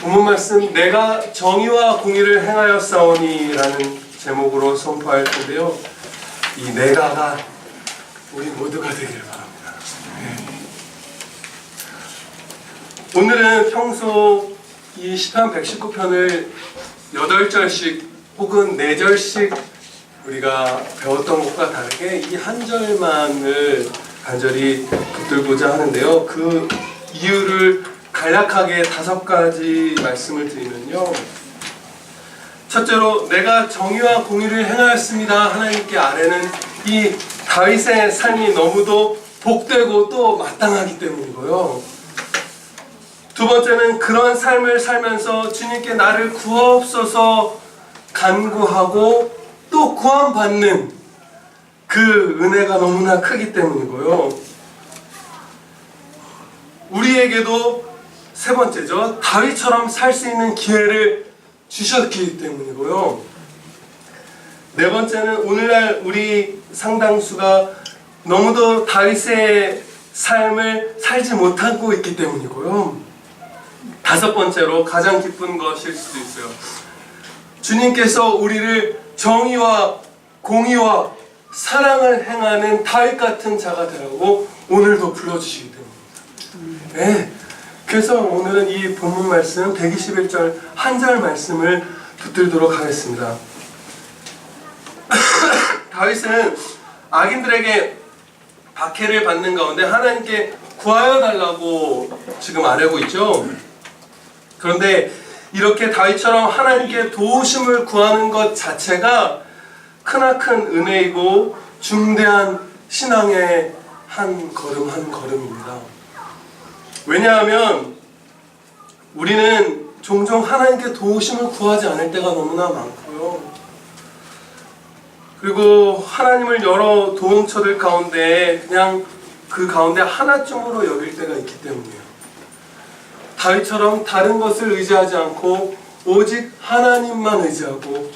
본문 말씀 내가 정의와 공의를 행하였사오니라는 제목으로 선포할 텐데요. 이 내가가 우리 모두가 되기를 바랍니다. 네. 오늘은 평소 이 시편 119편을 8절씩 혹은 4절씩 우리가 배웠던 것과 다르게 이 한 절만을 간절히 붙들고자 하는데요. 그 이유를 간략하게 5가지 말씀을 드리면요. 첫째로 내가 정의와 공의를 행하였습니다. 하나님께 아뢰는 이 다윗의 삶이 너무도 복되고 또 마땅하기 때문이고요. 두 번째는 그런 삶을 살면서 주님께 나를 구하옵소서 간구하고 또 구원받는 그 은혜가 너무나 크기 때문이고요. 우리에게도 세 번째죠. 다윗처럼 살 수 있는 기회를 주셨기 때문이고요. 네 번째는 오늘날 우리 상당수가 너무도 다윗의 삶을 살지 못하고 있기 때문이고요. 다섯 번째로 가장 기쁜 것일 수도 있어요. 주님께서 우리를 정의와 공의와 사랑을 행하는 다윗 같은 자가 되라고 오늘도 불러주시기 때문입니다. 네. 그래서 오늘은 이 본문 말씀 121절 한 절 말씀을 붙들도록 하겠습니다. 다윗은 악인들에게 박해를 받는 가운데 하나님께 구하여 달라고 지금 아뢰고 있죠. 그런데 이렇게 다윗처럼 하나님께 도우심을 구하는 것 자체가 크나큰 은혜이고 중대한 신앙의 한 걸음 한 걸음입니다. 왜냐하면 우리는 종종 하나님께 도우심을 구하지 않을 때가 너무나 많고요. 그리고 하나님을 여러 도움처들 가운데 그냥 그 가운데 하나쯤으로 여길 때가 있기 때문이에요. 다윗처럼 다른 것을 의지하지 않고 오직 하나님만 의지하고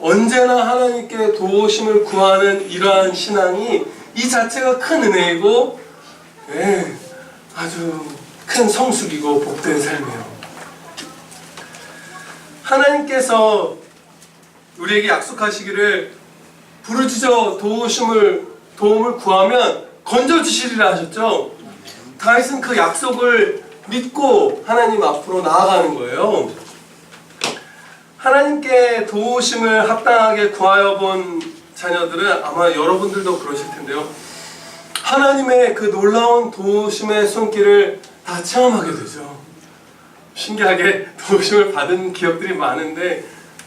언제나 하나님께 도우심을 구하는 이러한 신앙이 이 자체가 큰 은혜이고 아주 큰 성숙이고 복된 삶이에요. 하나님께서 우리에게 약속하시기를 부르짖어 도움을 구하면 건져주시리라 하셨죠. 다윗은 그 약속을 믿고 하나님 앞으로 나아가는 거예요. 하나님께 도우심을 합당하게 구하여 본 자녀들은 아마 여러분들도 그러실 텐데요. 하나님의 그 놀라운 도우심의 손길을 다 체험하게 되죠. 신기하게 도우심을 받은 기억들이 많은데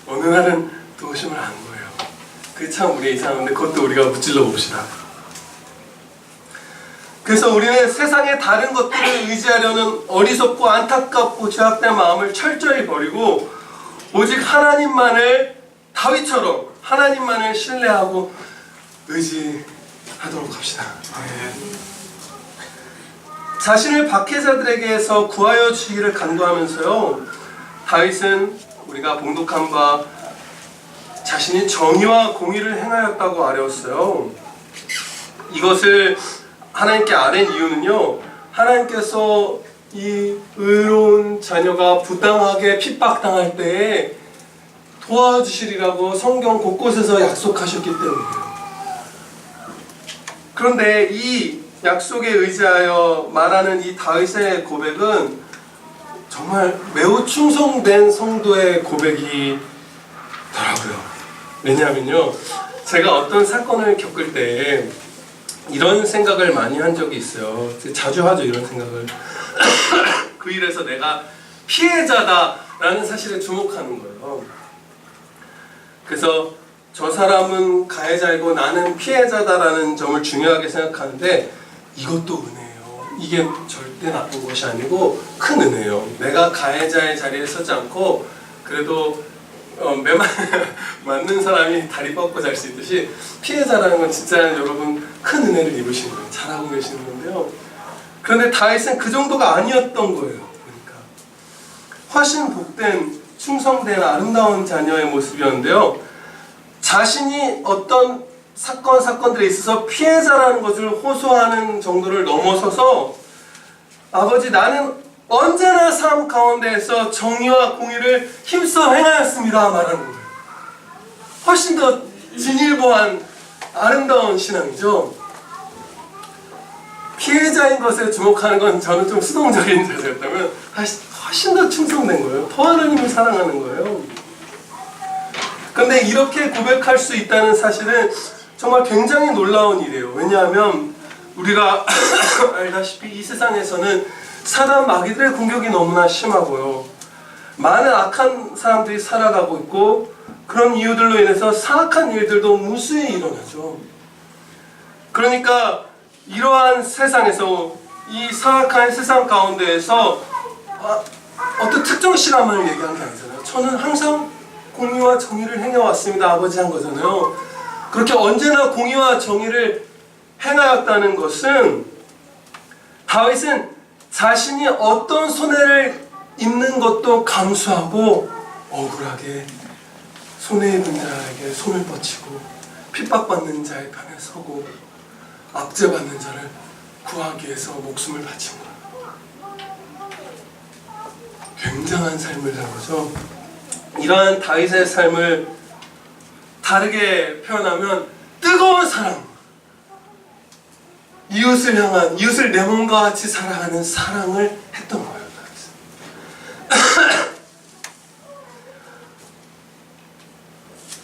어느 날은 도우심을 안 거예요. 그게 참 우리의 이상한데 그것도 우리가 무찔러 봅시다. 그래서 우리는 세상의 다른 것들을 의지하려는 어리석고 안타깝고 죄악된 마음을 철저히 버리고 오직 하나님만을 다윗처럼 하나님만을 신뢰하고 의지하도록 합시다. 자신을 박해자들에게서 구하여 주시기를 간구하면서요. 다윗은 우리가 봉독한 바 자신이 정의와 공의를 행하였다고 아뢰었어요. 이것을 하나님께 아뢰는 이유는요. 하나님께서 이 의로운 자녀가 부당하게 핍박당할 때에 도와주시리라고 성경 곳곳에서 약속하셨기 때문이에요. 그런데 이 약속에 의지하여 말하는 이 다윗의 고백은 정말 매우 충성된 성도의 고백이더라고요. 왜냐하면요, 제가 어떤 사건을 겪을 때 이런 생각을 많이 한 적이 있어요. 자주 하죠, 이런 생각을. 그 일에서 내가 피해자다라는 사실에 주목하는 거예요. 그래서 저 사람은 가해자이고 나는 피해자다라는 점을 중요하게 생각하는데 이것도 은혜예요. 이게 절대 나쁜 것이 아니고 큰 은혜예요. 내가 가해자의 자리에 서지 않고 그래도 매 맞는 사람이 다리 뻗고 잘 수 있듯이 피해자라는 건 진짜 여러분 큰 은혜를 입으신 거예요. 잘하고 계시는 건데요. 그런데 다윗은 그 정도가 아니었던 거예요. 그러니까 훨씬 복된 충성된 아름다운 자녀의 모습이었는데요. 자신이 어떤 사건들에 있어서 피해자라는 것을 호소하는 정도를 넘어서서 아버지 나는 언제나 삶 가운데에서 정의와 공의를 힘써 행하였습니다 말하는 거예요. 훨씬 더 진일보한 아름다운 신앙이죠. 피해자인 것에 주목하는 건 저는 좀 수동적인 자세였다면 훨씬 더 충성된 거예요. 더 하나님을 사랑하는 거예요. 근데 이렇게 고백할 수 있다는 사실은 정말 굉장히 놀라운 일이에요. 왜냐하면 우리가 알다시피 이 세상에서는 사단 마귀들의 공격이 너무나 심하고요. 많은 악한 사람들이 살아가고 있고 그런 이유들로 인해서 사악한 일들도 무수히 일어나죠. 그러니까 이러한 세상에서 이 사악한 세상 가운데에서 어떤 특정 시간만을 얘기한 게 아니잖아요. 저는 항상 공의와 정의를 행해왔습니다 아버지 한 거잖아요. 그렇게 언제나 공의와 정의를 행하였다는 것은 다윗은 자신이 어떤 손해를 입는 것도 감수하고 억울하게 손해 입은 자에게 손을 뻗치고 핍박받는 자의 편에 서고 압제받는 자를 구하기 위해서 목숨을 바친 거예요. 굉장한 삶을 산 거죠. 이러한 다윗의 삶을 다르게 표현하면 뜨거운 사랑, 이웃을 향한, 이웃을 내 몸과 같이 사랑하는 사랑을 했던 거예요.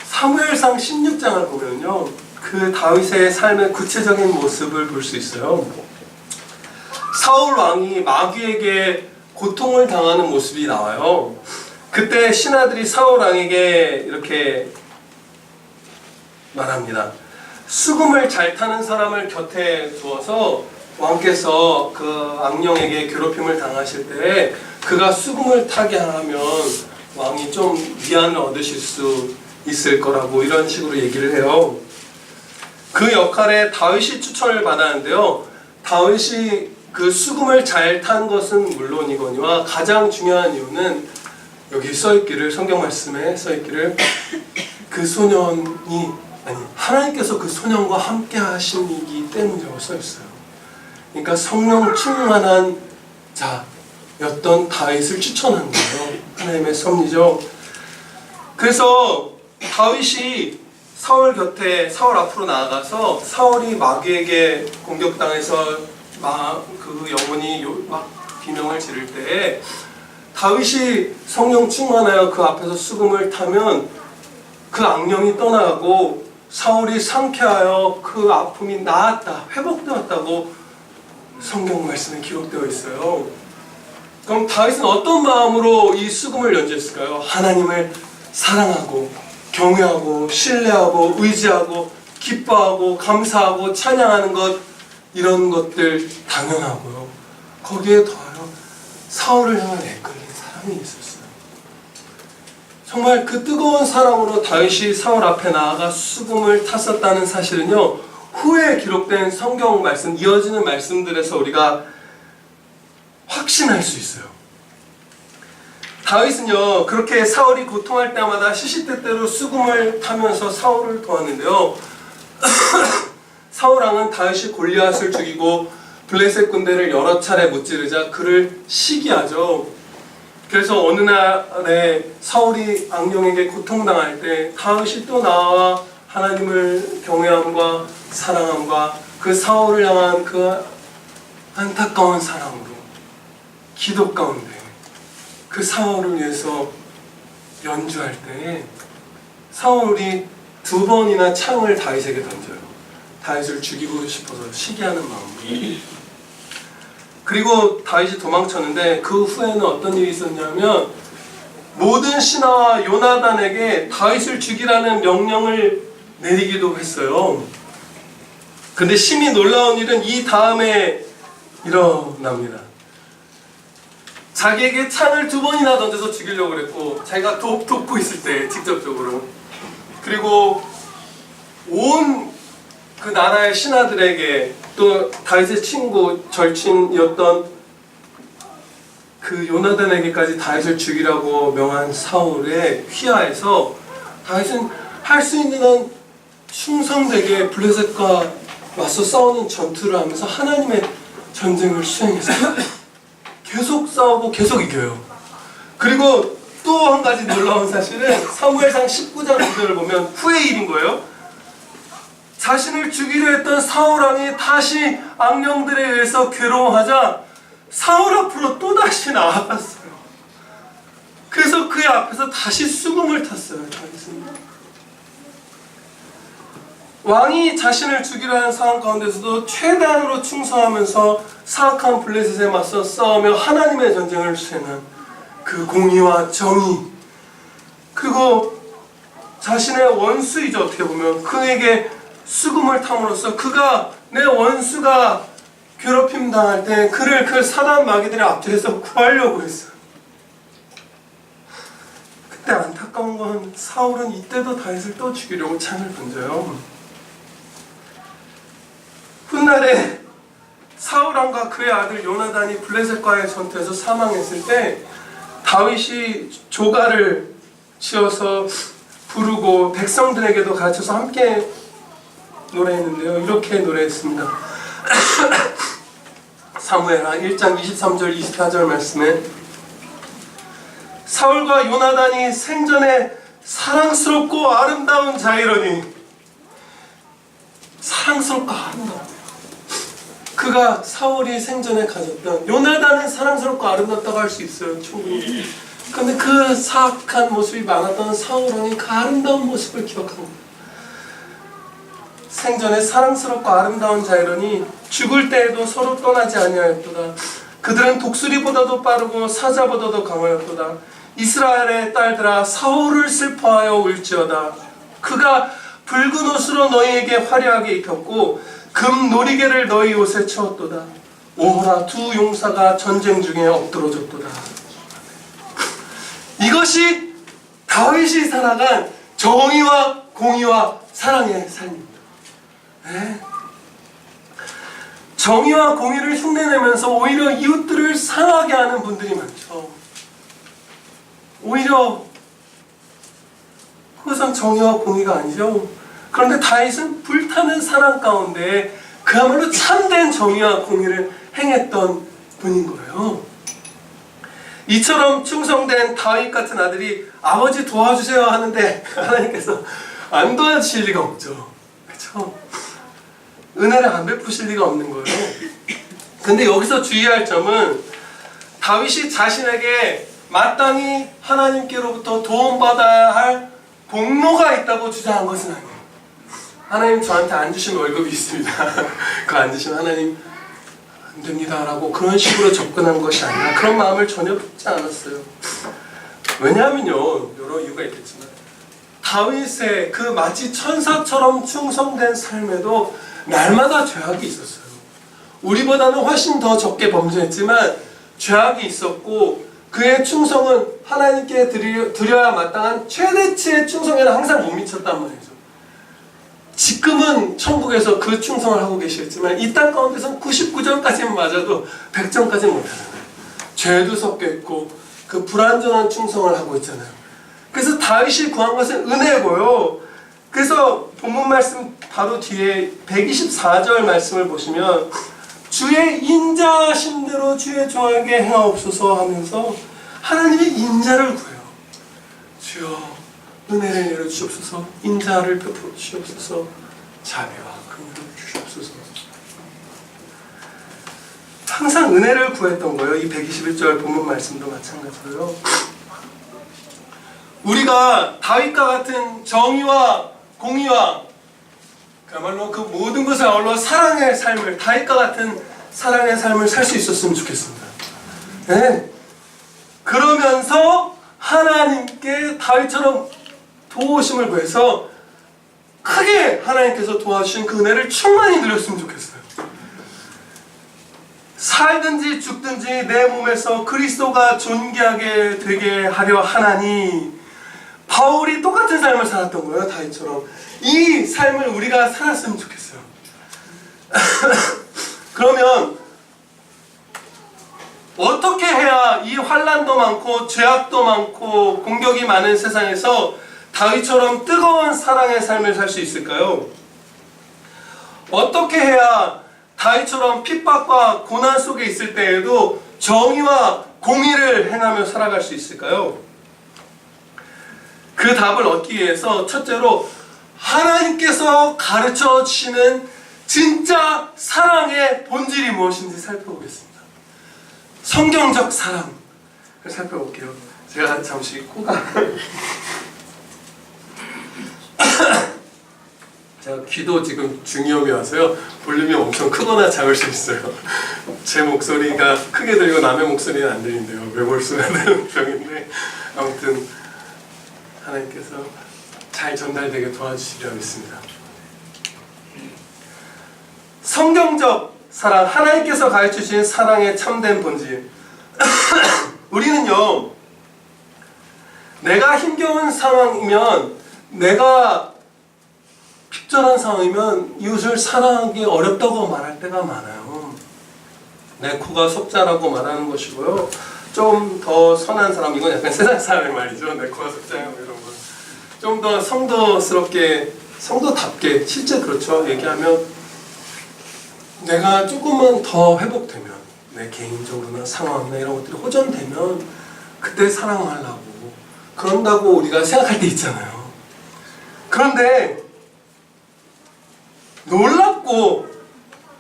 사무엘상 16장을 보면요, 그 다윗의 삶의 구체적인 모습을 볼 수 있어요. 사울 왕이 마귀에게 고통을 당하는 모습이 나와요. 그때 신하들이 사울 왕에게 이렇게 말합니다. 수금을 잘 타는 사람을 곁에 두어서 왕께서 그 악령에게 괴롭힘을 당하실 때 그가 수금을 타게 하면 왕이 좀 위안을 얻으실 수 있을 거라고 이런 식으로 얘기를 해요. 그 역할에 다윗이 추천을 받았는데요. 다윗이 그 수금을 잘 탄 것은 물론이거니와 가장 중요한 이유는 여기 써있기를, 성경 말씀에 써있기를 그 소년이 하나님께서 그 소년과 함께 하시기 때문이라고 써있어요. 그러니까 성령 충만한 자였던 다윗을 추천한 거예요. 하나님의 섭리죠. 그래서 다윗이 사울 앞으로 나아가서 사울이 마귀에게 공격당해서 그 영혼이 막 비명을 지를 때 다윗이 성령 충만하여 그 앞에서 수금을 타면 그 악령이 떠나가고 사울이 상쾌하여 그 아픔이 나았다, 회복되었다고 성경 말씀에 기록되어 있어요. 그럼 다윗은 어떤 마음으로 이 수금을 연주했을까요? 하나님을 사랑하고 경외하고 신뢰하고 의지하고 기뻐하고 감사하고 찬양하는 것, 이런 것들 당연하고요. 거기에 더하여 사울을 향한 애끓는 사랑이 있었어요. 정말 그 뜨거운 사랑으로 다윗이 사울 앞에 나아가 수금을 탔었다는 사실은요, 후에 기록된 성경 말씀, 이어지는 말씀들에서 우리가 확신할 수 있어요. 다윗은요, 그렇게 사울이 고통할 때마다 시시때때로 수금을 타면서 사울을 도왔는데요. 사울 왕은 다윗이 골리앗을 죽이고 블레셋 군대를 여러 차례 무찌르자 그를 시기하죠. 그래서 어느 날에 사울이 악령에게 고통당할 때 다윗이 또 나와 하나님을 경외함과 사랑함과 그 사울을 향한 그 안타까운 사랑으로 기도 가운데 그 사울을 위해서 연주할 때 사울이 2번이나 창을 다윗에게 던져요. 다윗을 죽이고 싶어서 시기하는 마음으로. 그리고 다윗이 도망쳤는데 그 후에는 어떤 일이 있었냐면 모든 신하와 요나단에게 다윗을 죽이라는 명령을 내리기도 했어요. 근데 심히 놀라운 일은 이 다음에 일어납니다. 자기에게 창을 2번이나 던져서 죽이려고 그랬고, 자기가 돕고 있을 때 직접적으로, 그리고 온 그 나라의 신하들에게 또 다윗의 친구 절친이었던 그 요나단에게까지 다윗을 죽이라고 명한 사울의 휘하에서 다윗은 할 수 있는 한 충성되게 블레셋과 맞서 싸우는 전투를 하면서 하나님의 전쟁을 수행했어요. 계속 싸우고 계속 이겨요. 그리고 또 한 가지 놀라운 사실은 사무엘상 19장 9절을 보면 후의 일인 거예요. 자신을 죽이려 했던 사울왕이 다시 악령들에 의해서 괴로워하자 사울 앞으로 또다시 나아갔어요. 그래서 그의 앞에서 다시 수금을 탔어요. 왕이 자신을 죽이려 하는 상황 가운데서도 최대한으로 충성하면서 사악한 블레셋에 맞서 싸우며 하나님의 전쟁을 수행한 그 공의와 정의, 그리고 자신의 원수이죠. 어떻게 보면 그에게 수금을 탐으로써 그가 내 원수가 괴롭힘 당할 때 그를 그 사단 마귀들의 앞에서 구하려고 했어요. 그때 안타까운 건 사울은 이때도 다윗을 또 죽이려고 창을 던져요. 훗날에 사울왕과 그의 아들 요나단이 블레셋과의 전투에서 사망했을 때 다윗이 조가를 지어서 부르고 백성들에게도 가르쳐서 함께 노래했는데요. 이렇게 노래했습니다. 사무엘하 1장 23절 24절 말씀에 사울과 요나단이 생전에 사랑스럽고 아름다운 자이러니, 사랑스럽고 아름다워요. 그가 사울이 생전에 가졌던, 요나단은 사랑스럽고 아름답다고 할 수 있어요, 충분히. 그런데 그 사악한 모습이 많았던 사울왕이 그 아름다운 모습을 기억합니다. 생전에 사랑스럽고 아름다운 자이러니 죽을 때에도 서로 떠나지 아니하였도다. 그들은 독수리보다도 빠르고 사자보다도 강하였도다. 이스라엘의 딸들아, 사울을 슬퍼하여 울지어다. 그가 붉은 옷으로 너희에게 화려하게 입혔고 금 놀이개를 너희 옷에 채웠도다. 오호라, 두 용사가 전쟁 중에 엎드러졌도다. 이것이 다윗이 살아간 정의와 공의와 사랑의 삶입니다. 네. 정의와 공의를 흉내내면서 오히려 이웃들을 상하게 하는 분들이 많죠. 오히려 그것은 정의와 공의가 아니죠. 그런데 다윗은 불타는 사랑 가운데 그야말로 참된 정의와 공의를 행했던 분인 거예요. 이처럼 충성된 다윗 같은 아들이 아버지 도와주세요 하는데 하나님께서 안 도와주실 리가 없죠. 그렇죠? 은혜를 안 베푸실 리가 없는 거예요. 근데 여기서 주의할 점은 다윗이 자신에게 마땅히 하나님께로부터 도움받아야 할 공로가 있다고 주장한 것은 아니에요. 하나님 저한테 안 주신 월급이 있습니다. 그거 안 주시면 하나님 안 됩니다 라고 그런 식으로 접근한 것이 아니라 그런 마음을 전혀 품지 않았어요. 왜냐하면요, 여러 이유가 있겠지만 다윗의 그 마치 천사처럼 충성된 삶에도 날마다 죄악이 있었어요. 우리보다는 훨씬 더 적게 범죄했지만 죄악이 있었고 그의 충성은 하나님께 드려야 마땅한 최대치의 충성에는 항상 못 미쳤단 말이죠. 지금은 천국에서 그 충성을 하고 계시겠지만 이 땅 가운데서는 99점까지는 맞아도 100점까지는 못하잖아요. 죄도 섞여 있고 그 불완전한 충성을 하고 있잖아요. 그래서 다윗이 구한 것은 은혜고요. 그래서 본문 말씀 바로 뒤에 124절 말씀을 보시면 주의 인자하심대로 주의 종에게 행하옵소서 하면서 하나님의 인자를 구해요. 주여 은혜를 내려주시옵소서, 인자를 베풀어 주시옵소서, 자비와 긍휼을 주시옵소서. 항상 은혜를 구했던 거예요. 이 121절 본문 말씀도 마찬가지로요. 우리가 다윗과 같은 정의와 공의와 그야말로 그 모든 것을 아울러 사랑의 삶을, 다윗과 같은 사랑의 삶을 살 수 있었으면 좋겠습니다. 네. 그러면서 하나님께 다윗처럼 도우심을 구해서 크게 하나님께서 도와주신 그 은혜를 충만히 누렸으면 좋겠어요. 살든지 죽든지 내 몸에서 그리스도가 존귀하게 되게 하려 하나니, 바울이 똑같은 삶을 살았던 거예요. 다윗처럼 이 삶을 우리가 살았으면 좋겠어요. 그러면 어떻게 해야 이 환난도 많고 죄악도 많고 공격이 많은 세상에서 다윗처럼 뜨거운 사랑의 삶을 살 수 있을까요? 어떻게 해야 다윗처럼 핍박과 고난 속에 있을 때에도 정의와 공의를 행하며 살아갈 수 있을까요? 그 답을 얻기 위해서 첫째로 하나님께서 가르쳐 주시는 진짜 사랑의 본질이 무엇인지 살펴보겠습니다. 성경적 사랑을 살펴볼게요. 제가 잠시 코가 제가 귀도 지금 중이염이 와서요, 볼륨이 엄청 크거나 작을 수 있어요. 제 목소리가 크게 들리고 남의 목소리는 안 들린대요. 외골수가 되는 병인데, 아무튼 하나님께서 잘 전달되게 도와주시려 믿습니다. 성경적 사랑, 하나님께서 가르쳐주신 사랑의 참된 본질. 우리는요, 내가 힘겨운 상황이면, 내가 핍절한 상황이면 이웃을 사랑하기 어렵다고 말할 때가 많아요. 내 코가 속자라고 말하는 것이고요, 좀 더 선한 사람, 이건 약간 세상 사람의 말이죠. 내 코가 속자야 이런 거. 좀 더 성도스럽게, 성도답게, 실제 그렇죠. 얘기하면 내가 조금만 더 회복되면, 내 개인적으로나 상황이나 이런 것들이 호전되면 그때 사랑하려고 그런다고 우리가 생각할 때 있잖아요. 그런데 놀랍고,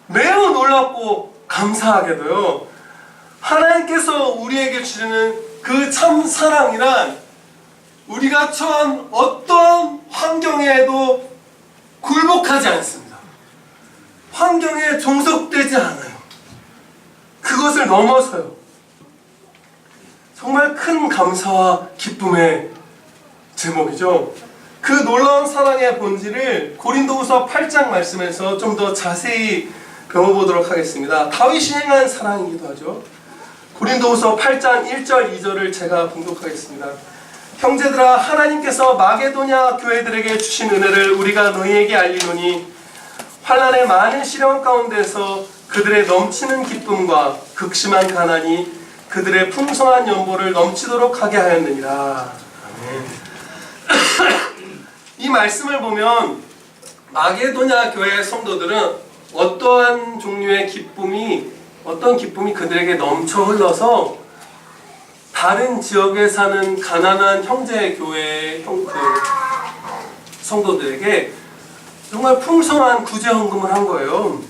매우 놀랍고 감사하게도요, 하나님께서 우리에게 주시는 그 참 사랑이란 우리가 처한 어떤 환경에도 굴복하지 않습니다. 환경에 종속되지 않아요. 그것을 넘어서요. 정말 큰 감사와 기쁨의 제목이죠. 그 놀라운 사랑의 본질을 고린도후서 8장 말씀에서 좀 더 자세히 배워보도록 하겠습니다. 다윗이 행한 사랑이기도 하죠. 고린도후서 8장 1절 2절을 제가 봉독하겠습니다. 형제들아, 하나님께서 마게도냐 교회들에게 주신 은혜를 우리가 너희에게 알리노니 환난의 많은 시련 가운데서 그들의 넘치는 기쁨과 극심한 가난이 그들의 풍성한 연보를 넘치도록 하게 하였느니라. 아멘. 이 말씀을 보면 마게도냐 교회의 성도들은 어떠한 종류의 어떤 기쁨이 그들에게 넘쳐 흘러서 다른 지역에 사는 가난한 형제 교회의 성도들에게 정말 풍성한 구제헌금을 한 거예요.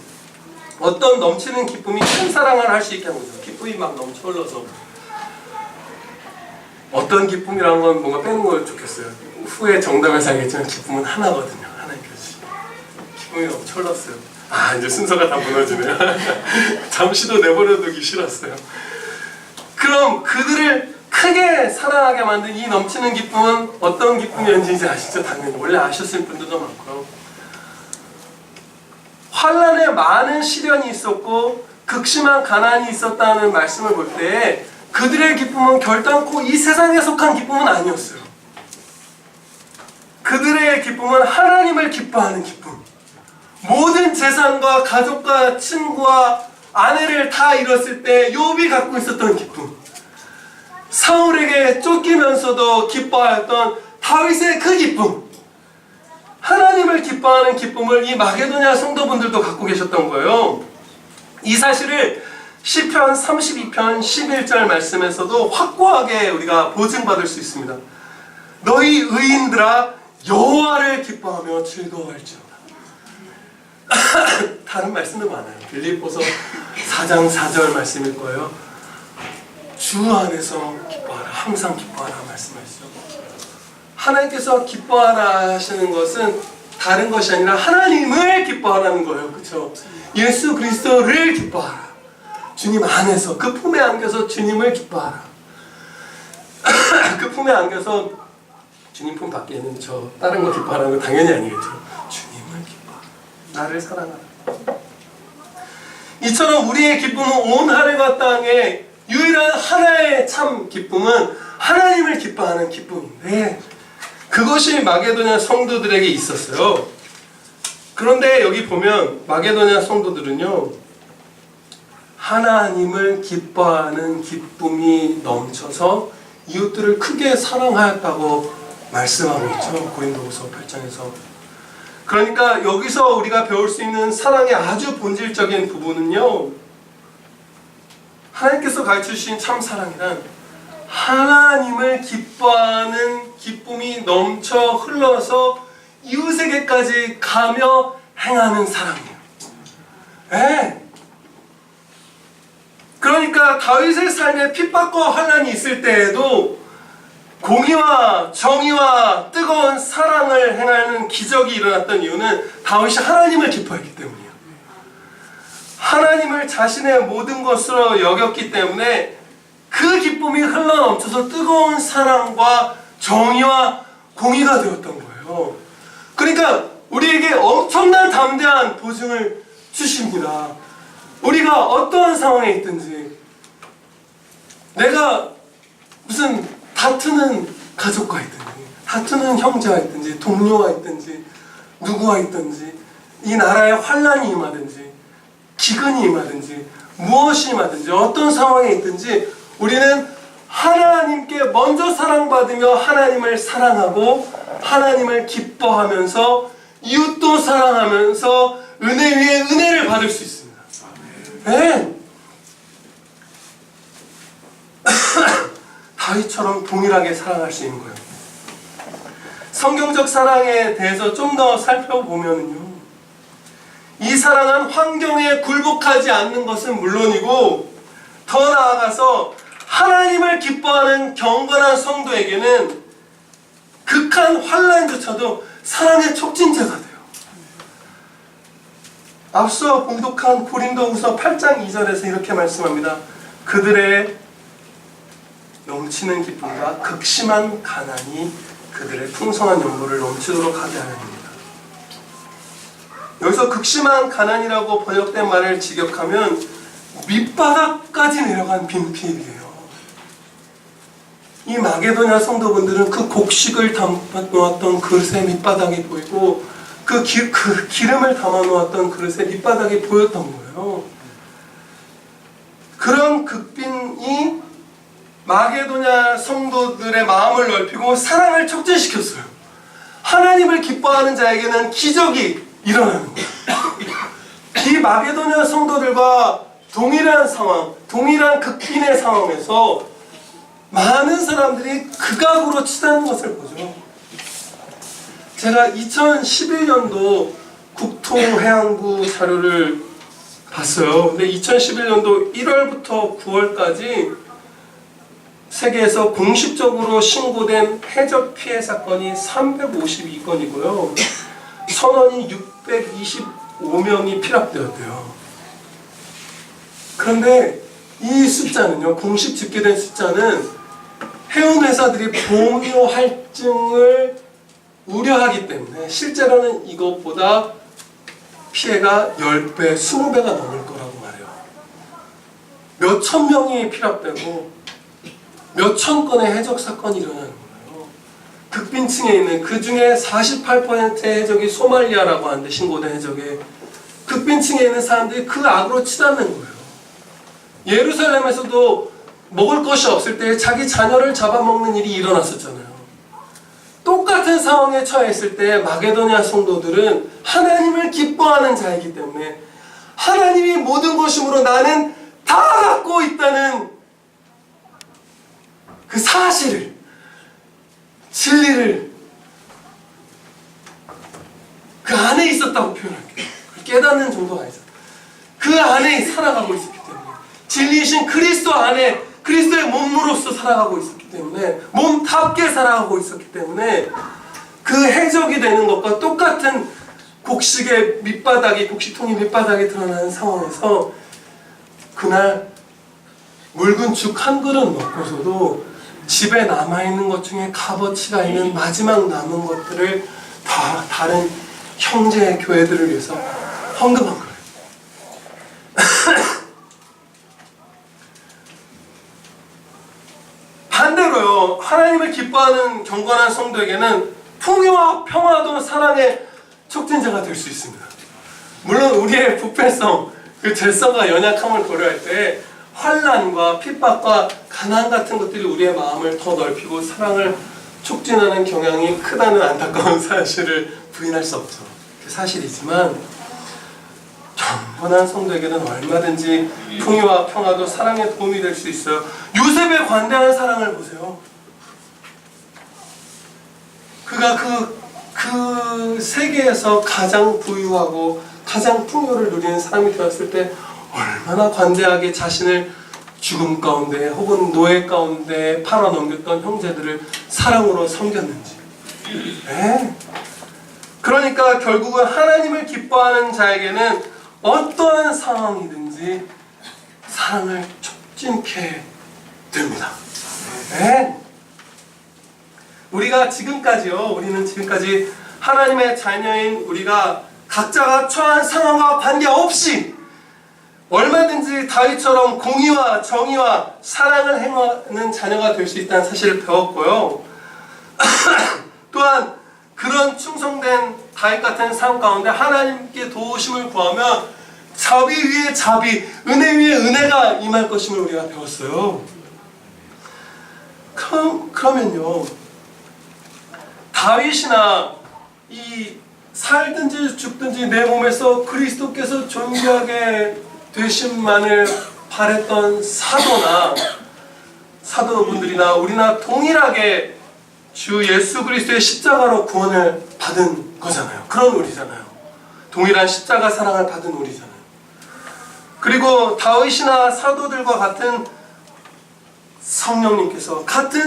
어떤 넘치는 기쁨이 큰 사랑을 할 수 있게 한 거죠. 기쁨이 막 넘쳐 흘러서. 어떤 기쁨이라는 건 뭔가 빼는 걸 좋겠어요. 후에 정답에서 알겠지만 기쁨은 하나거든요. 하나님께서 주신 기쁨이 넘쳐 흘렀어요. 아, 이제 순서가 다 무너지네요. 잠시도 내버려두기 싫었어요. 그럼 그들을 크게 사랑하게 만든 이 넘치는 기쁨은 어떤 기쁨이었는지 아시죠? 당연히 원래 아셨을 분들도 많고요. 환난에 많은 시련이 있었고 극심한 가난이 있었다는 말씀을 볼 때 그들의 기쁨은 결단코 이 세상에 속한 기쁨은 아니었어요. 그들의 기쁨은 하나님을 기뻐하는 기쁨. 모든 재산과 가족과 친구와 아내를 다 잃었을 때 욥이 갖고 있었던 기쁨, 사울에게 쫓기면서도 기뻐하였던 다윗의 그 기쁨, 하나님을 기뻐하는 기쁨을 이 마게도냐 성도분들도 갖고 계셨던 거예요. 이 사실을 시편 32편 11절 말씀에서도 확고하게 우리가 보증받을 수 있습니다. 너희 의인들아, 여호와를 기뻐하며 즐거워할지어다. 다른 말씀도 많아요. 빌립보서 4장 4절 말씀일 거예요. 주 안에서 기뻐하라, 항상 기뻐하라 말씀하시죠. 하나님께서 기뻐하라 하시는 것은 다른 것이 아니라 하나님을 기뻐하라는 거예요. 그렇죠? 예수 그리스도를 기뻐하라. 주님 안에서, 그 품에 안겨서 주님을 기뻐하라. 그 품에 안겨서 주님 품 밖에는 저 다른 거 기뻐하라는 건 당연히 아니겠죠. 주님을 기뻐하라. 나를 사랑하라. 이처럼 우리의 기쁨은 온 하늘과 땅에 유일한 하나의 참 기쁨은 하나님을 기뻐하는 기쁨인데, 그것이 마게도냐 성도들에게 있었어요. 그런데 여기 보면 마게도냐 성도들은요, 하나님을 기뻐하는 기쁨이 넘쳐서 이웃들을 크게 사랑하였다고 말씀하고 있죠. 고린도후서 8장에서. 그러니까 여기서 우리가 배울 수 있는 사랑의 아주 본질적인 부분은요, 하나님께서 가르쳐주신 참 사랑이란 하나님을 기뻐하는 기쁨이 넘쳐 흘러서 이웃에게까지 가며 행하는 사랑이에요. 네. 그러니까 다윗의 삶에 핍박과 환난이 있을 때에도 공의와 정의와 뜨거운 사랑을 행하는 기적이 일어났던 이유는 다윗이 하나님을 기뻐했기 때문이에요. 하나님을 자신의 모든 것으로 여겼기 때문에 그 기쁨이 흘러넘쳐서 뜨거운 사랑과 정의와 공의가 되었던 거예요. 그러니까 우리에게 엄청난 담대한 보증을 주십니다. 우리가 어떠한 상황에 있든지, 내가 무슨 다투는 가족과 있든지, 다투는 형제와 있든지, 동료와 있든지, 누구와 있든지, 이 나라에 환난이 임하든지, 기근이 임하든지, 무엇이 임하든지, 어떤 상황에 있든지 우리는 하나님께 먼저 사랑받으며 하나님을 사랑하고 하나님을 기뻐하면서 이웃도 사랑하면서 은혜 위에 은혜를 받을 수 있습니다. 네. 다윗처럼 동일하게 사랑할 수 있는 거예요. 성경적 사랑에 대해서 좀 더 살펴보면요, 이 사랑은 환경에 굴복하지 않는 것은 물론이고 더 나아가서 하나님을 기뻐하는 경건한 성도에게는 극한 환난조차도 사랑의 촉진제가 돼요. 앞서 봉독한 고린도후서 8장 2절에서 이렇게 말씀합니다. 그들의 넘치는 기쁨과 극심한 가난이 그들의 풍성한 연보를 넘치도록 하게 하느니라. 여기서 극심한 가난이라고 번역된 말을 직역하면 밑바닥까지 내려간 빈필이에요. 이 마게도냐 성도분들은 그 곡식을 담아놓았던 그릇의 밑바닥이 보이고 그 기름을 담아놓았던 그릇의 밑바닥이 보였던 거예요. 그런 극빈이 마게도냐 성도들의 마음을 넓히고 사랑을 촉진시켰어요. 하나님을 기뻐하는 자에게는 기적이 일어나는 거예요. 이 마게도냐 성도들과 동일한 상황, 동일한 극빈의 상황에서 많은 사람들이 극악으로 치닫는 것을 보죠. 제가 2011년도 국토해양부 자료를 봤어요. 근데 2011년도 1월부터 9월까지 세계에서 공식적으로 신고된 해적 피해 사건이 352건이고요. 선원이 625명이 피랍되었대요. 그런데 이 숫자는요, 공식 집계된 숫자는 해운회사들이 공유 할증을 우려하기 때문에 실제로는 이것보다 피해가 10배, 20배가 넘을 거라고 말해요. 몇천 명이 피랍되고 몇천 건의 해적 사건이 일어나는 거예요. 극빈층에 있는 그 중에 48%의 해적이 소말리아라고 하는데, 신고된 해적에 극빈층에 있는 사람들이 그 악으로 치닫는 거예요. 예루살렘에서도 먹을 것이 없을 때 자기 자녀를 잡아먹는 일이 일어났었잖아요. 똑같은 상황에 처했을 때 마게도냐 성도들은 하나님을 기뻐하는 자이기 때문에 하나님이 모든 것이므로 나는 다 갖고 있다는 그 사실을, 진리를 그 안에 있었다고 표현할게요. 깨닫는 정도가 아니죠. 그 안에 살아가고 있었기 때문에, 진리이신 그리스도 안에 그리스도의 몸으로서 살아가고 있었기 때문에, 몸답게 살아가고 있었기 때문에 그 해적이 되는 것과 똑같은 곡식의 밑바닥이, 곡식통이 밑바닥에 드러나는 상황에서 그날 묽은 죽 한 그릇 먹고서도 집에 남아있는 것 중에 값어치가 있는 마지막 남은 것들을 다 다른 형제 교회들을 위해서 헌금한 거예요. 반대로요, 하나님을 기뻐하는 경건한 성도에게는 풍요와 평화도 사랑의 촉진제가 될 수 있습니다. 물론 우리의 부패성, 그 죄성과 연약함을 고려할 때 환난과 핍박과 가난 같은 것들이 우리의 마음을 더 넓히고 사랑을 촉진하는 경향이 크다는 안타까운 사실을 부인할 수 없죠. 그 사실이지만 정말 가난한 성도에게는 얼마든지 풍요와 평화도 사랑의 도움이 될 수 있어요. 요셉의 관대한 사랑을 보세요. 그가 그 세계에서 가장 부유하고 가장 풍요를 누리는 사람이 되었을 때 얼마나 관대하게 자신을 죽음 가운데 혹은 노예 가운데 팔아넘겼던 형제들을 사랑으로 섬겼는지. 네. 그러니까 결국은 하나님을 기뻐하는 자에게는 어떠한 상황이든지 사랑을 촉진케 됩니다. 네. 우리는 지금까지 하나님의 자녀인 우리가 각자가 처한 상황과 관계없이 얼마든지 다윗처럼 공의와 정의와 사랑을 행하는 자녀가 될 수 있다는 사실을 배웠고요. 또한 그런 충성된 다윗 같은 삶 가운데 하나님께 도우심을 구하면 자비 위에 자비, 은혜 위에 은혜가 임할 것임을 우리가 배웠어요. 그러면요, 다윗이나 이 살든지 죽든지 내 몸에서 그리스도께서 존귀하게 되심만을 바랬던 사도분들이나 우리나 동일하게 주 예수 그리스도의 십자가로 구원을 받은 거잖아요. 그런 우리잖아요. 동일한 십자가 사랑을 받은 우리잖아요. 그리고 다윗이나 사도들과 같은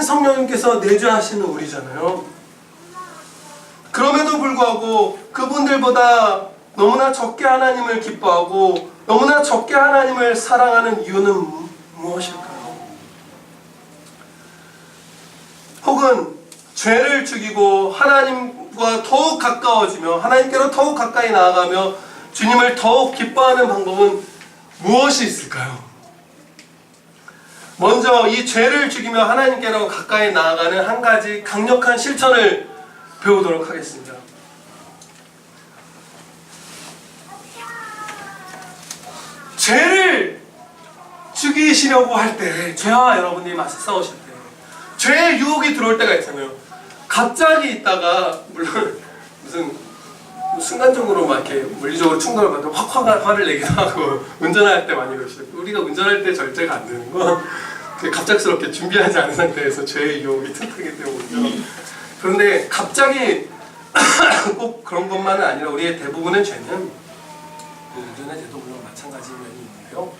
성령님께서 내주하시는 우리잖아요. 그럼에도 불구하고 그분들보다 너무나 적게 하나님을 기뻐하고 너무나 적게 하나님을 사랑하는 이유는 무엇일까요? 혹은 죄를 죽이고 하나님과 더욱 가까워지며 하나님께로 더욱 가까이 나아가며 주님을 더욱 기뻐하는 방법은 무엇이 있을까요? 먼저 이 죄를 죽이며 하나님께로 가까이 나아가는 한 가지 강력한 실천을 배우도록 하겠습니다. 죄를 죽이시려고 할 때, 죄와 여러분들이 맞서 싸우실 때, 죄의 유혹이 들어올 때가 있잖아요. 갑자기 있다가, 물론 무슨 순간적으로 막 이렇게 물리적으로 충돌을 받으면 화를 내기도 하고, 운전할 때 많이 그러시죠. 우리가 운전할 때 절제가 안 되는 건 갑작스럽게 준비하지 않은 상태에서 죄의 유혹이 틈타기 때문이죠. 그런데 갑자기 꼭 그런 것만은 아니라 우리의 대부분의 죄는 운전의 죄도 물론 마찬가지인 면이 있는데요.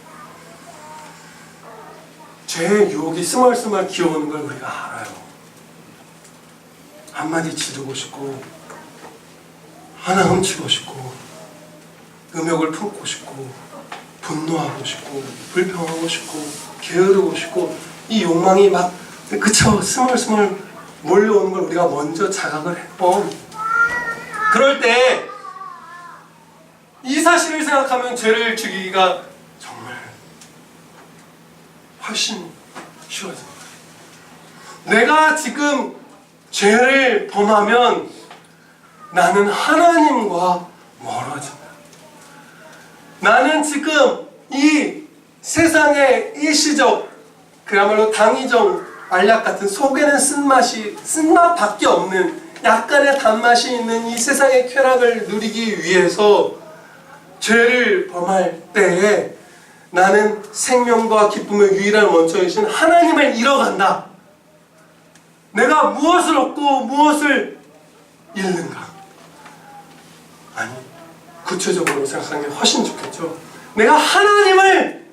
죄의 유혹이 스멀스멀 기어오는 걸 우리가 알아요. 한마디 지르고 싶고 하나 훔치고 싶고 음욕을 품고 싶고 분노하고 싶고 불평하고 싶고 게으르고 싶고 이 욕망이 막 스멀스멀 몰려오는 걸 우리가 먼저 자각을 해요. 그럴 때 이 사실을 생각하면 죄를 죽이기가 정말 훨씬 쉬워집니다. 내가 지금 죄를 범하면 나는 하나님과 멀어진다. 나는 지금 이 세상의 일시적 그야말로 당위적 알약 같은 속에는 쓴맛밖에 없는 약간의 단맛이 있는 이 세상의 쾌락을 누리기 위해서 죄를 범할 때에 나는 생명과 기쁨의 유일한 원천이신 하나님을 잃어간다. 내가 무엇을 얻고 무엇을 잃는가? 아니, 구체적으로 생각하는 게 훨씬 좋겠죠. 내가 하나님을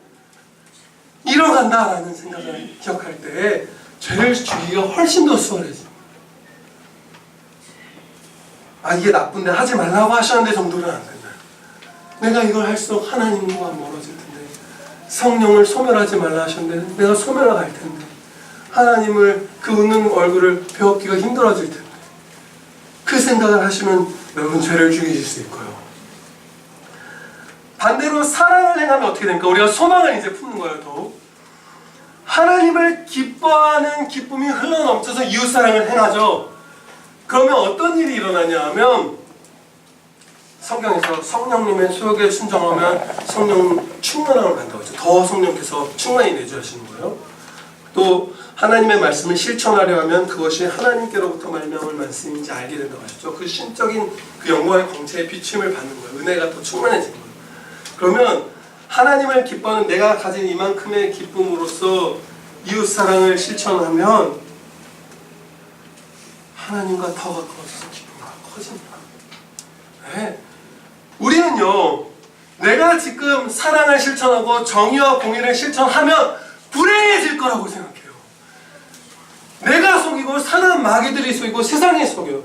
잃어간다라는 생각을 기억할 때 죄를 죽이기가 훨씬 더 수월해집니다. 아, 이게 나쁜데 하지 말라고 하셨는데 정도는 안 된다. 내가 이걸 할수록 하나님과 멀어질 텐데, 성령을 소멸하지 말라 하셨는데 내가 소멸할 텐데, 하나님을 그 웃는 얼굴을 배웠기가 힘들어질 텐데, 그 생각을 하시면 여러분 죄를 죽이실 수 있고요. 반대로 사랑을 행하면 어떻게 됩니까? 우리가 소망을 이제 품는 거예요. 더욱 하나님을 기뻐하는 기쁨이 흘러넘쳐서 이웃사랑을 행하죠. 그러면 어떤 일이 일어나냐 하면, 성경에서 성령님의 소욕에 순종하면 성령 충만함을 받는다고 했죠. 더 성령께서 충만히 내주하시는 거예요. 또 하나님의 말씀을 실천하려 하면 그것이 하나님께로부터 말미암을 말씀인지 알게 된다고 하셨죠. 그 신적인 그 영광의 광채의 비춤을 받는 거예요. 은혜가 더 충만해지는 거예요. 그러면 하나님을 기뻐하는 내가 가진 이만큼의 기쁨으로써 이웃사랑을 실천하면 하나님과 더 가까워져서 기쁨이 커집니다. 네. 우리는요, 내가 지금 사랑을 실천하고 정의와 공의를 실천하면 불행해질 거라고 생각해요. 내가 속이고 사는 마귀들이 속이고 세상이 속여.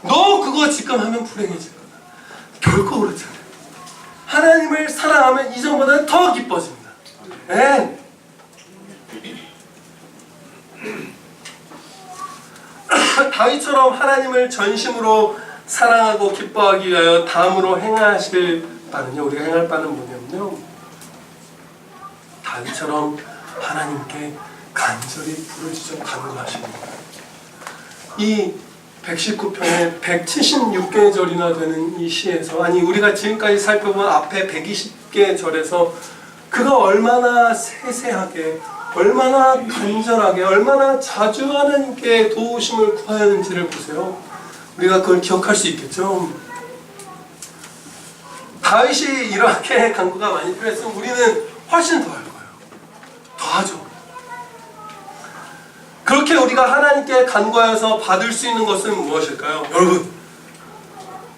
너 그거 지금 하면 불행해질 거다. 결코 그렇지 않아요. 하나님을 사랑하면 이전보다는 더 기뻐집니다. 네. 다윗처럼 하나님을 전심으로 사랑하고 기뻐하기 위하여 다음으로 행하실 바는요, 우리가 행할 바는 뭐냐면요, 다윗처럼 하나님께 간절히 부르짖어 간구하시는 거예요. 이 119편의 176개 절이나 되는 이 시에서, 아니 우리가 지금까지 살펴본 앞에 120개 절에서 그가 얼마나 세세하게, 얼마나 간절하게, 얼마나 자주 하나님께 도우심을 구하였는지를 보세요. 우리가 그걸 기억할 수 있겠죠. 다윗이 이렇게 간구가 많이 필요했으면 우리는 훨씬 더 할 거예요. 더 하죠. 그렇게 우리가 하나님께 간구하여서 받을 수 있는 것은 무엇일까요? 여러분,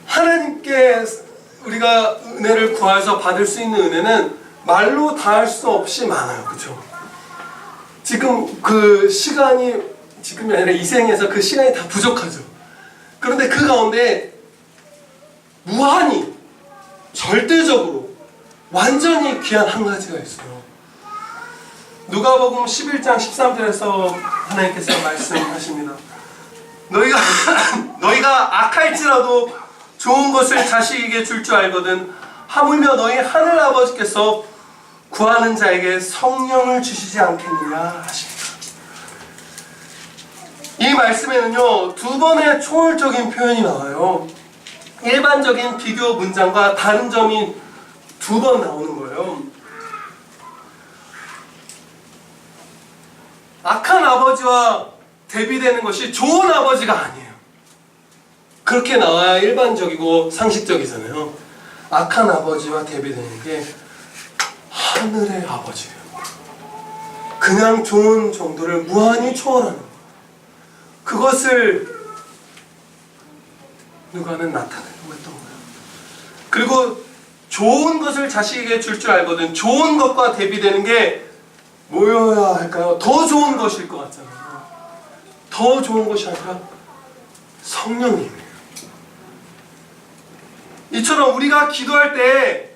하나님께 우리가 은혜를 구하여서 받을 수 있는 은혜는 말로 다 할 수 없이 많아요. 그렇죠? 지금 그 시간이, 지금이 아니라 이 생에서 그 시간이 다 부족하죠. 그런데 그 가운데 무한히, 절대적으로, 완전히 귀한 한 가지가 있어요. 누가복음 11장 13절에서 하나님께서 말씀하십니다. 너희가 악할지라도 좋은 것을 자식에게 줄 줄 알거든 하물며 너희 하늘 아버지께서 구하는 자에게 성령을 주시지 않겠느냐 하십니다. 이 말씀에는요, 두 번의 초월적인 표현이 나와요. 일반적인 비교 문장과 다른 점이 두 번 나오는 거예요. 악한 아버지와 대비되는 것이 좋은 아버지가 아니에요. 그렇게 나와야 일반적이고 상식적이잖아요. 악한 아버지와 대비되는 게 하늘의 아버지예요. 그냥 좋은 정도를 무한히 초월하는 거예요. 그것을 누가는 나타내려고 했던 거예요. 그리고 좋은 것을 자식에게 줄 줄 알거든 좋은 것과 대비되는 게 뭐여야 할까요? 더 좋은 것일 것 같잖아요. 더 좋은 것이 아니라 성령님이에요. 이처럼 우리가 기도할 때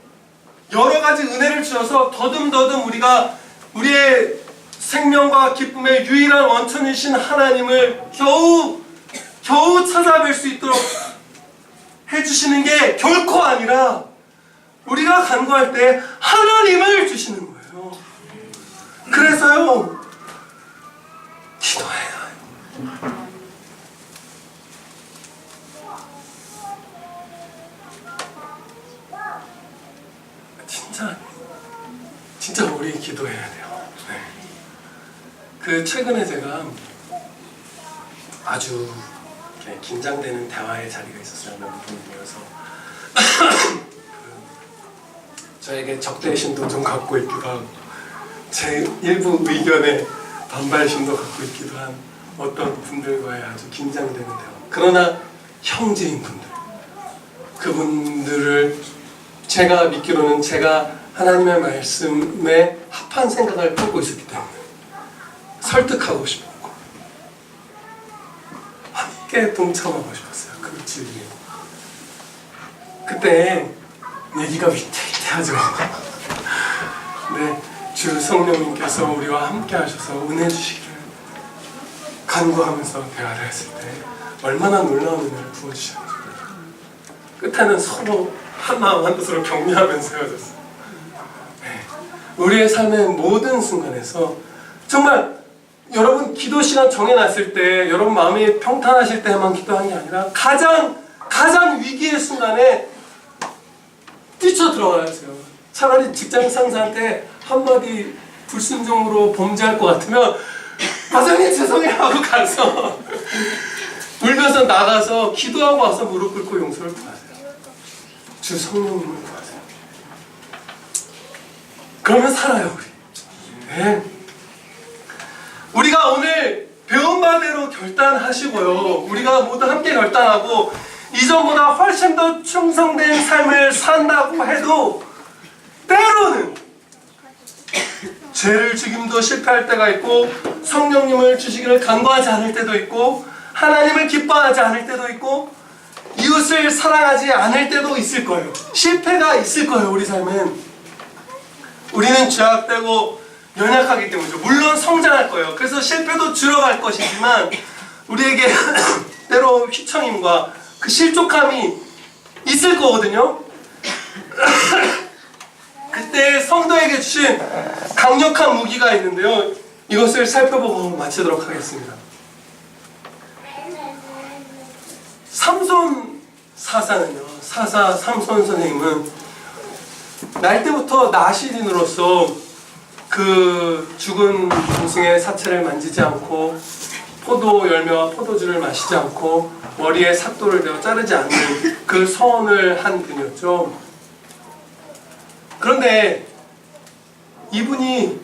여러 가지 은혜를 주셔서 더듬더듬 우리가 우리의 생명과 기쁨의 유일한 원천이신 하나님을 겨우 찾아뵐 수 있도록 해주시는 게 결코 아니라 우리가 간구할 때 하나님을 주시는 거예요. 그래서요, 기도해요. 진짜 우리 기도해야 돼요. 네. 그 최근에 제가 아주 긴장되는 대화의 자리가 있었어요. 몇 분이 모여서 저에게 적대심도 좀 갖고 있기도 하고 제 일부 의견에 반발심도 갖고 있기도 한 어떤 분들과의 아주 긴장되는 대화. 그러나 형제인 분들, 그분들을 제가 믿기로는 제가 하나님의 말씀에 합한 생각을 갖고 있었기 때문에 설득하고 싶었고 함께 동참하고 싶었어요. 그 질문에. 그때 얘기가 위태위태하죠. 네, 주 성령님께서 우리와 함께 하셔서 은혜 주시기를 간구하면서 대화를 했을 때 얼마나 놀라운 은혜를 부어주셨는지. 끝에는 서로 한마음 한뜻으로 격려하면서 헤어졌어요. 네. 우리의 삶의 모든 순간에서 정말 여러분 기도 시간 정해놨을 때 여러분 마음이 평탄하실 때만 기도하는 게 아니라 가장 위기의 순간에 뛰쳐 들어가야죠. 차라리 직장 상사한테 한마디 불순종으로 범죄할 것 같으면 과장님 죄송해요 하고 가서 울면서 나가서 기도하고 와서 무릎 꿇고 용서를 구하세요. 주 성령님을 구하세요. 그러면 살아요 우리. 네. 우리가 오늘 배운 바대로 결단하시고요. 우리가 모두 함께 결단하고 이전보다 훨씬 더 충성된 삶을 산다고 해도 때로는 죄를 죽임도 실패할 때가 있고 성령님을 주시기를 간구하지 않을 때도 있고 하나님을 기뻐하지 않을 때도 있고 이웃을 사랑하지 않을 때도 있을 거예요. 실패가 있을 거예요. 우리 삶은. 우리는 죄악되고 연약하기 때문이죠. 물론 성장할 거예요. 그래서 실패도 줄어갈 것이지만 우리에게 때로 휘청임과 그 실족함이 있을 거거든요. 그때 성도에게 주신 강력한 무기가 있는데요. 이것을 살펴보고 마치도록 하겠습니다. 삼손 사사는요. 사사 삼손 선생님은 날 때부터 나시린으로서 그 죽은 짐승의 사체를 만지지 않고 포도 열매와 포도주를 마시지 않고 머리에 삭도를 대어 자르지 않는 그 서원을 한 분이었죠. 그런데 이분이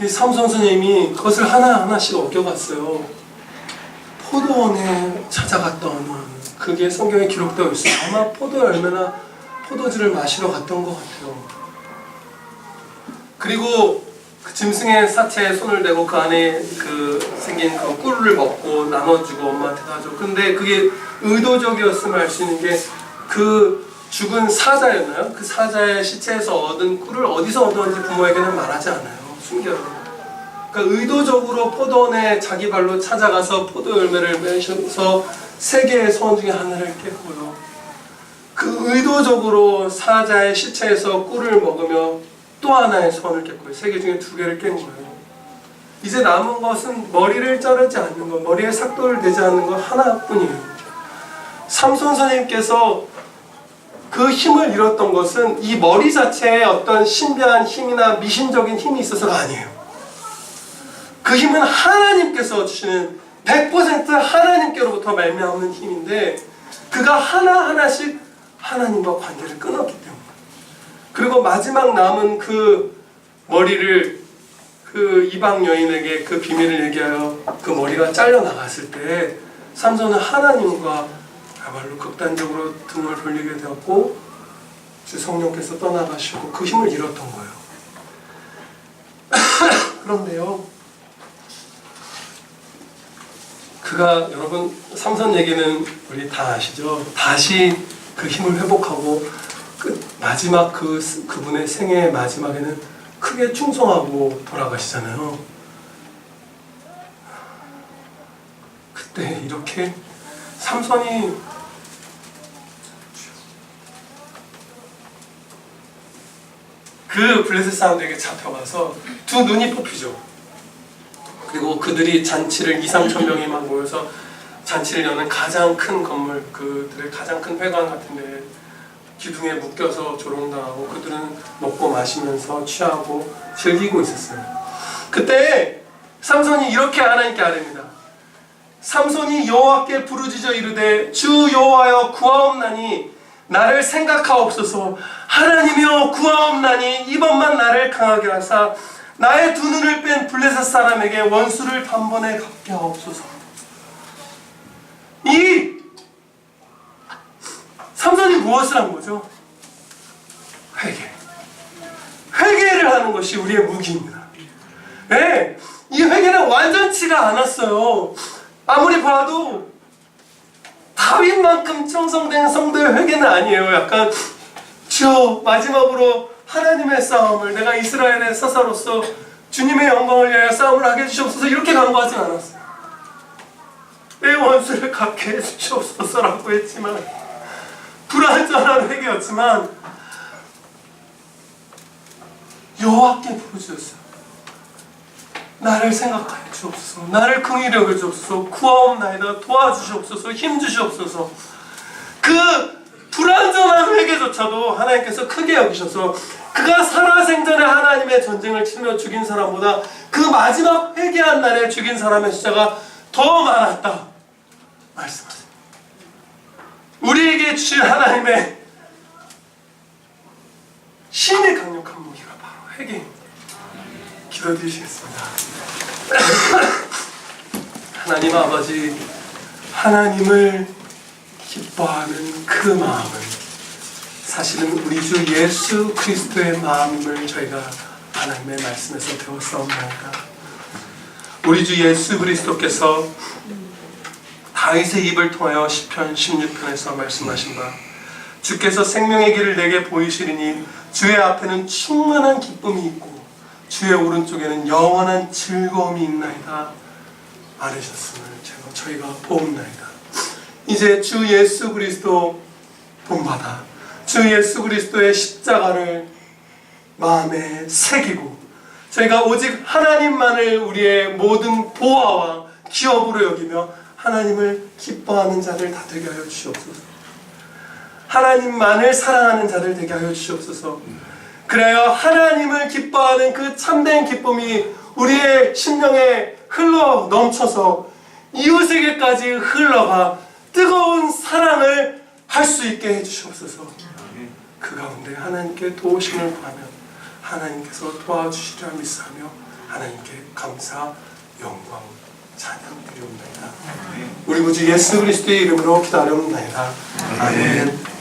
이 삼손 선생님이 그것을 하나하나씩 어겨갔어요. 포도원에 찾아갔던 그게 성경에 기록되어 있어요. 아마 포도 열매나 포도주를 마시러 갔던 것 같아요. 그리고 그 짐승의 사체에 손을 대고 그 안에 그 생긴 그 꿀을 먹고 나눠주고 엄마한테 가죠. 근데 그게 의도적이었음을 알 수 있는 게 그 죽은 사자였나요? 그 사자의 시체에서 얻은 꿀을 어디서 얻었는지 부모에게는 말하지 않아요. 숨겨요. 그러니까 의도적으로 포도원에 자기 발로 찾아가서 포도 열매를 매셔서 세 개의 소원 중에 하나를 깼고요. 그 의도적으로 사자의 시체에서 꿀을 먹으며 또 하나의 소원을 깼고요. 세 개 중에 두 개를 깬 거예요. 이제 남은 것은 머리를 자르지 않는 것, 머리에 삭도를 대지 않는 것 하나뿐이에요. 삼손 선생님께서 그 힘을 잃었던 것은 이 머리 자체에 어떤 신비한 힘이나 미신적인 힘이 있어서가 아니에요. 그 힘은 하나님께서 주시는 100% 하나님께로부터 말미암는 힘인데 그가 하나하나씩 하나님과 관계를 끊었기 때문에 그리고 마지막 남은 그 머리를 그 이방 여인에게 그 비밀을 얘기하여 그 머리가 잘려나갔을 때 삼손은 하나님과 야말로 극단적으로 등을 돌리게 되었고 주 성령께서 떠나가시고 그 힘을 잃었던 거예요. 그런데요, 그가 여러분 삼손 얘기는 우리 다 아시죠? 다시 그 힘을 회복하고 마지막 그분의 생애의 마지막에는 크게 충성하고 돌아가시잖아요. 그때 이렇게 삼손이 그 블레셋 사람들에게 잡혀가서 두 눈이 뽑히죠. 그리고 그들이 잔치를 2,3천 명이 막 모여서 잔치를 여는 가장 큰 건물, 그들의 가장 큰 회관 같은데 기둥에 묶여서 조롱당하고 그들은 먹고 마시면서 취하고 즐기고 있었어요. 그때 삼손이 이렇게 하나님께 아뢰입니다. 삼손이 여호와께 부르짖어 이르되 주 여호와여 구하옵나니 나를 생각하옵소서. 하나님이여 구하옵나니 이번만 나를 강하게 하사 나의 두 눈을 뺀 블레셋 사람에게 원수를 단번에 갚게 하옵소서. 이 삼손이 무엇을 한 거죠? 회개를 하는 것이 우리의 무기입니다. 네, 이 회개는 완전치가 않았어요. 아무리 봐도 다윗만큼 충성된 성도의 회개는 아니에요. 약간 주여 마지막으로 하나님의 싸움을 내가 이스라엘의 사사로서 주님의 영광을 위하여 싸움을 하게 해주시옵소서 이렇게 간구하진 않았어요. 내 원수를 갚게 해주시옵소서라고 했지만 불완전한 회개였지만 여호와께 부르짖었어요. 나를 생각하여 주옵소서. 나를 긍휼히 여겨 주옵소서. 구하옵나이다. 도와주시옵소서. 힘주시옵소서. 그 불완전한 회개조차도 하나님께서 크게 여기셔서 그가 살아생전에 하나님의 전쟁을 치며 죽인 사람보다 그 마지막 회개한 날에 죽인 사람의 숫자가 더 많았다 말씀하세요. 우리에게 주신 하나님의 신의 강력한 무기가 바로 회개입니다. 기도드리시겠습니다. 하나님 아버지, 하나님을 기뻐하는 그 마음은 사실은 우리 주 예수 그리스도의 마음임을 저희가 하나님의 말씀에서 배웠사옵나이다. 우리 주 예수 그리스도께서 다윗의 입을 통하여 시편 16편에서 말씀하신 바, 주께서 생명의 길을 내게 보이시리니 주의 앞에는 충만한 기쁨이 있고 주의 오른쪽에는 영원한 즐거움이 있나이다 말하셨음을 저희가 보옵나이다. 이제 주 예수 그리스도 본받아 주 예수 그리스도의 십자가를 마음에 새기고 저희가 오직 하나님만을 우리의 모든 보화와 기업으로 여기며 하나님을 기뻐하는 자들 다 되게 하여 주시옵소서. 하나님만을 사랑하는 자들 되게 하여 주시옵소서. 그래야 하나님을 기뻐하는 그 참된 기쁨이 우리의 심령에 흘러 넘쳐서 이웃에게까지 흘러가 뜨거운 사랑을 할 수 있게 해주시옵소서. 그 가운데 하나님께 도우심을 구하며 하나님께서 도와주시리라 믿사하며 하나님께 감사, 영광, 찬양 드리옵나이다. 우리 구주 예수 그리스도의 이름으로 기도하옵나이다. 아멘.